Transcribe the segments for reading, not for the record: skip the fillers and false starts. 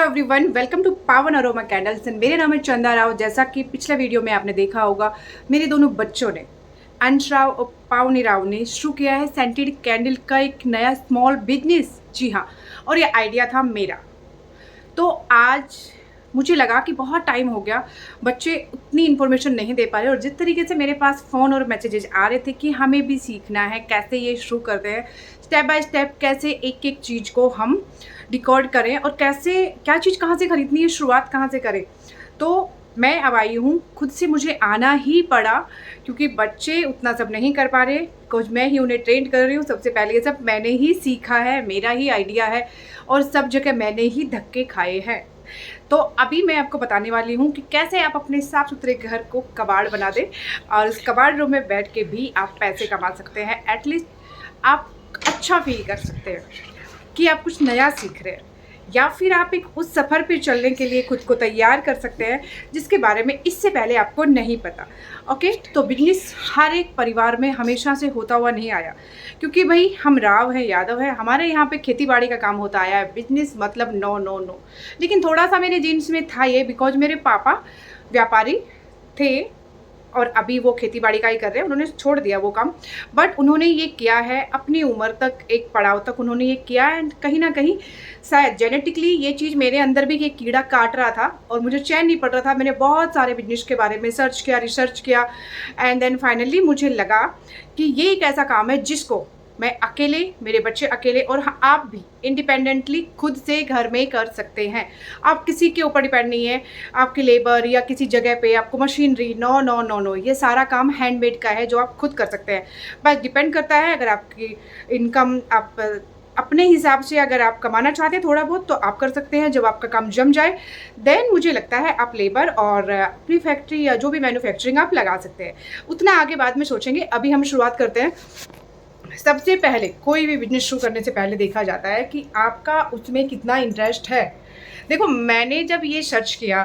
Everyone, welcome to पावन aroma candles and मेरे नाम है चंदा राव। जैसा कि पिछले वीडियो में आपने देखा होगा, मेरे दोनों बच्चों ने, अंश राव और पावनी राव ने शुरू किया है सेंटेड कैंडल का एक नया स्मॉल बिजनेस। जी हाँ, और ये आइडिया था मेरा। तो आज मुझे लगा कि बहुत टाइम हो गया, बच्चे उतनी इन्फॉर्मेशन नहीं दे पा रहे, और जिस तरीके से मेरे पास फ़ोन और मैसेजेस आ रहे थे कि हमें भी सीखना है कैसे ये शुरू करते हैं, स्टेप बाय स्टेप कैसे एक एक चीज़ को हम रिकॉर्ड करें और कैसे क्या चीज़ कहाँ से खरीदनी है, शुरुआत कहाँ से करें। तो मैं अब आई हूँ, खुद से मुझे आना ही पड़ा क्योंकि बच्चे उतना सब नहीं कर पा रहे। कुछ मैं ही उन्हें ट्रेन कर रही हूँ। सबसे पहले ये सब मैंने ही सीखा है, मेरा ही आइडिया है और सब जगह मैंने ही धक्के खाए हैं। तो अभी मैं आपको बताने वाली हूँ कि कैसे आप अपने साफ़ सुथरे घर को कबाड़ बना दें और उस कबाड़ रूम में बैठ के भी आप पैसे कमा सकते हैं। एटलीस्ट आप अच्छा फील कर सकते हैं कि आप कुछ नया सीख रहे हैं, या फिर आप एक उस सफ़र पर चलने के लिए खुद को तैयार कर सकते हैं जिसके बारे में इससे पहले आपको नहीं पता। ओके, तो बिजनेस हर एक परिवार में हमेशा से होता हुआ नहीं आया, क्योंकि भाई हम राव हैं, यादव हैं, हमारे यहाँ पे खेती बाड़ी का काम होता आया है। बिजनेस मतलब नो नो नो। लेकिन थोड़ा सा मेरे जीन्स में था ये, बिकॉज मेरे पापा व्यापारी थे और अभी वो खेती बाड़ी का ही कर रहे हैं। उन्होंने छोड़ दिया वो काम, बट उन्होंने ये किया है अपनी उम्र तक, एक पड़ाव तक उन्होंने ये किया। एंड कहीं ना कहीं शायद जेनेटिकली ये चीज़ मेरे अंदर भी ये कीड़ा काट रहा था और मुझे चैन नहीं पड़ रहा था। मैंने बहुत सारे बिजनेस के बारे में सर्च किया, रिसर्च किया, एंड देन फाइनली मुझे लगा कि ये एक ऐसा काम है जिसको मैं अकेले, मेरे बच्चे अकेले और आप भी इंडिपेंडेंटली खुद से घर में कर सकते हैं। आप किसी के ऊपर डिपेंड नहीं है, आपकी लेबर या किसी जगह पे आपको machinery, no no no no. ये सारा काम हैंडमेड का है जो आप खुद कर सकते हैं। बस डिपेंड करता है, अगर आपकी इनकम आप अपने हिसाब से अगर आप कमाना चाहते हैं थोड़ा बहुत तो आप कर सकते हैं। जब आपका काम जम जाए देन मुझे लगता है आप लेबर और अपनी फैक्ट्री या जो भी मैन्युफैक्चरिंग आप लगा सकते हैं। उतना आगे बाद में सोचेंगे, अभी हम शुरुआत करते हैं। सबसे पहले कोई भी बिजनेस शुरू करने से पहले देखा जाता है कि आपका उसमें कितना इंटरेस्ट है। देखो, मैंने जब ये सर्च किया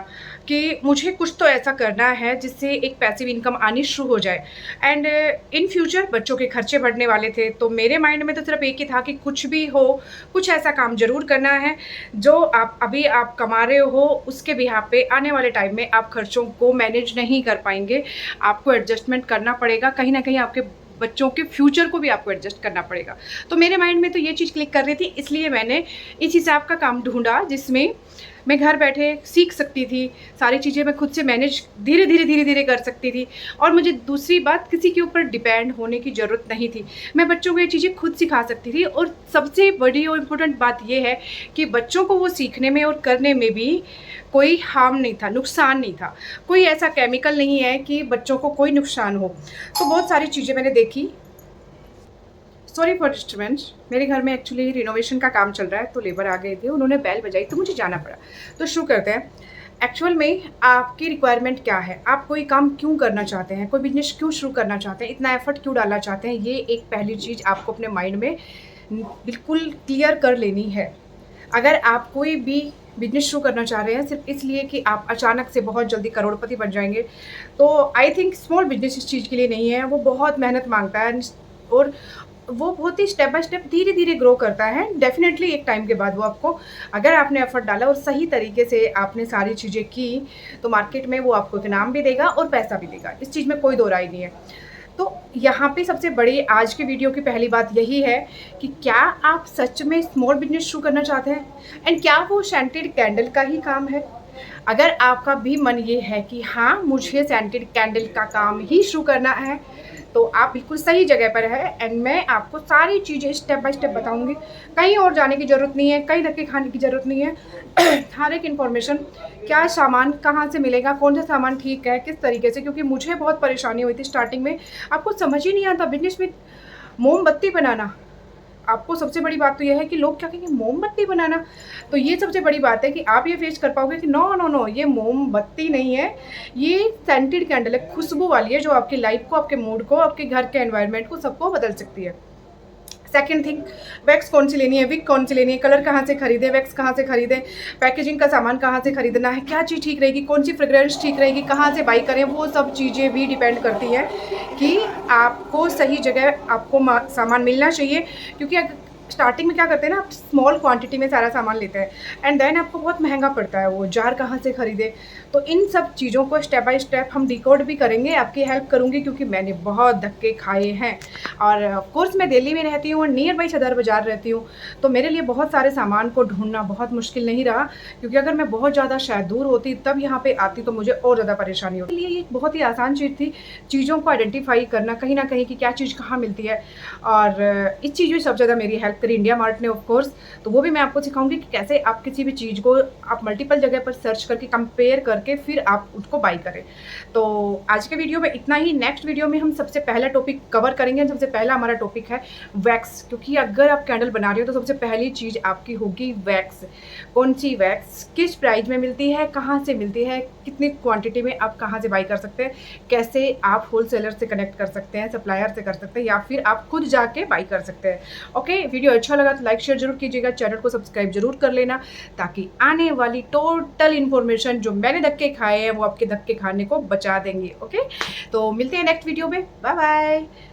कि मुझे कुछ तो ऐसा करना है जिससे एक पैसिव इनकम आनी शुरू हो जाए, एंड इन फ्यूचर बच्चों के खर्चे बढ़ने वाले थे, तो मेरे माइंड में तो सिर्फ एक ही था कि कुछ भी हो, कुछ ऐसा काम ज़रूर करना है जो आप अभी आप कमा रहे हो उसके बिहाफ पे आने वाले टाइम में आप खर्चों को मैनेज नहीं कर पाएंगे। आपको एडजस्टमेंट करना पड़ेगा, कहीं ना कहीं आपके बच्चों के फ्यूचर को भी आपको एडजस्ट करना पड़ेगा। तो मेरे माइंड में तो ये चीज़ क्लिक कर रही थी, इसलिए मैंने इस हिसाब का काम ढूंढा जिसमें मैं घर बैठे सीख सकती थी, सारी चीज़ें मैं खुद से मैनेज धीरे धीरे कर सकती थी, और मुझे दूसरी बात किसी के ऊपर डिपेंड होने की ज़रूरत नहीं थी। मैं बच्चों को ये चीज़ें खुद सिखा सकती थी, और सबसे बड़ी और इम्पोर्टेंट बात ये है कि बच्चों को वो सीखने में और करने में भी कोई हार्म नहीं था, नुकसान नहीं था। कोई ऐसा केमिकल नहीं है कि बच्चों को कोई नुकसान हो। तो बहुत सारी चीज़ें मैंने देखी। सॉरी फॉर डिस्टर्बेंस, मेरे घर में एक्चुअली रिनोवेशन का काम चल रहा है, तो लेबर आ गए थे, उन्होंने बेल बजाई तो मुझे जाना पड़ा। तो शुरू करते हैं। एक्चुअल में आपकी रिक्वायरमेंट क्या है, आप कोई काम क्यों करना चाहते हैं, कोई बिजनेस क्यों शुरू करना चाहते हैं, इतना एफर्ट क्यों डालना चाहते हैं, ये एक पहली चीज़ आपको अपने माइंड में बिल्कुल क्लियर कर लेनी है। अगर आप कोई भी बिजनेस शुरू करना चाह रहे हैं सिर्फ इसलिए कि आप अचानक से बहुत जल्दी करोड़पति बन जाएंगे, तो आई थिंक स्मॉल बिजनेस इस चीज़ के लिए नहीं है। वो बहुत मेहनत मांगता है और वो बहुत ही स्टेप बाय स्टेप धीरे धीरे ग्रो करता है। डेफिनेटली एक टाइम के बाद वो आपको, अगर आपने एफर्ट डाला और सही तरीके से आपने सारी चीज़ें की, तो मार्केट में वो आपको एक नाम भी देगा और पैसा भी देगा। इस चीज़ में कोई दो राय नहीं है। तो यहाँ पे सबसे बड़ी आज की वीडियो की पहली बात यही है कि क्या आप सच में स्मॉल बिजनेस शुरू करना चाहते हैं, एंड क्या वो सेंटेड कैंडल का ही काम है। अगर आपका भी मन ये है कि हाँ मुझे सेंटेड कैंडल का काम ही शुरू करना है, तो आप बिल्कुल सही जगह पर है। एंड मैं आपको सारी चीज़ें स्टेप बाय स्टेप बताऊंगी, कहीं और जाने की ज़रूरत नहीं है, कहीं धक्के खाने की ज़रूरत नहीं है। हर एक इन्फॉर्मेशन, क्या सामान कहाँ से मिलेगा, कौन सा सामान ठीक है, किस तरीके से, क्योंकि मुझे बहुत परेशानी हुई थी स्टार्टिंग में। आपको समझ ही नहीं आता बिजनेस में मोमबत्ती बनाना। आपको सबसे बड़ी बात तो यह है कि लोग क्या कहेंगे, मोमबत्ती बनाना। तो ये सबसे बड़ी बात है कि आप ये फेस कर पाओगे कि नो नो नो, ये मोमबत्ती नहीं है, ये सेंटेड कैंडल है, खुशबू वाली है, जो आपकी लाइफ को, आपके मूड को, आपके घर के एनवायरनमेंट को, सबको बदल सकती है। सेकेंड थिंग, वैक्स कौन सी लेनी है, विक कौन सी लेनी है, कलर कहाँ से खरीदें, वैक्स कहाँ से खरीदें, पैकेजिंग का सामान कहाँ से खरीदना है, क्या चीज़ ठीक रहेगी, कौन सी फ्रेग्रेंस ठीक रहेगी, कहाँ से बाई करें, वो सब चीज़ें भी डिपेंड करती हैं कि आपको सही जगह आपको सामान मिलना चाहिए। क्योंकि स्टार्टिंग में क्या करते हैं ना, आप स्मॉल क्वांटिटी में सारा सामान लेते हैं एंड देन आपको बहुत महंगा पड़ता है, वो जार कहाँ से खरीदे। तो इन सब चीज़ों को स्टेप बाय स्टेप हम डिकोड भी करेंगे, आपकी हेल्प करूँगी, क्योंकि मैंने बहुत धक्के खाए हैं। और ऑफ कोर्स मैं दिल्ली में रहती हूँ और नियर बाई सदर बाज़ार रहती हूँ, तो मेरे लिए बहुत सारे सामान को ढूँढना बहुत मुश्किल नहीं रहा, क्योंकि अगर मैं बहुत ज़्यादा शायद दूर होती तब यहाँ पे आती तो मुझे और ज़्यादा परेशानी होती। इसलिए ये बहुत ही आसान चीज़ थी, चीज़ों को आइडेंटिफाई करना कहीं ना कहीं कि क्या चीज़ कहाँ मिलती है। और इस चीज़ में सबसे ज़्यादा मेरी हेल्प करी इंडिया मार्ट ने ऑफ कोर्स। तो वो भी मैं आपको सिखाऊंगी कि कैसे आप किसी भी चीज़ को आप मल्टीपल जगह पर सर्च करके कंपेयर करके फिर आप उसको बाई करें। तो आज के वीडियो में इतना ही। नेक्स्ट वीडियो में हम सबसे पहला टॉपिक कवर करेंगे। सबसे पहला हमारा टॉपिक है वैक्स, क्योंकि अगर आप कैंडल बना रहे हो तो सबसे पहली चीज़ आपकी होगी वैक्स। कौन सी वैक्स, किस प्राइस में मिलती है, कहाँ से मिलती है, कितनी क्वांटिटी में आप कहाँ से बाई कर सकते हैं, कैसे आप होलसेलर से कनेक्ट कर सकते हैं, सप्लायर से कर सकते हैं, या फिर आप खुद जाके बाई कर सकते हैं। ओके, वीडियो अच्छा लगा तो लाइक शेयर जरूर कीजिएगा, चैनल को सब्सक्राइब जरूर कर लेना, ताकि आने वाली टोटल इन्फॉर्मेशन जो मैंने धक्के खाए हैं वो आपके धक्के खाने को बचा देंगे। ओके, तो मिलते हैं नेक्स्ट वीडियो में। Bye bye.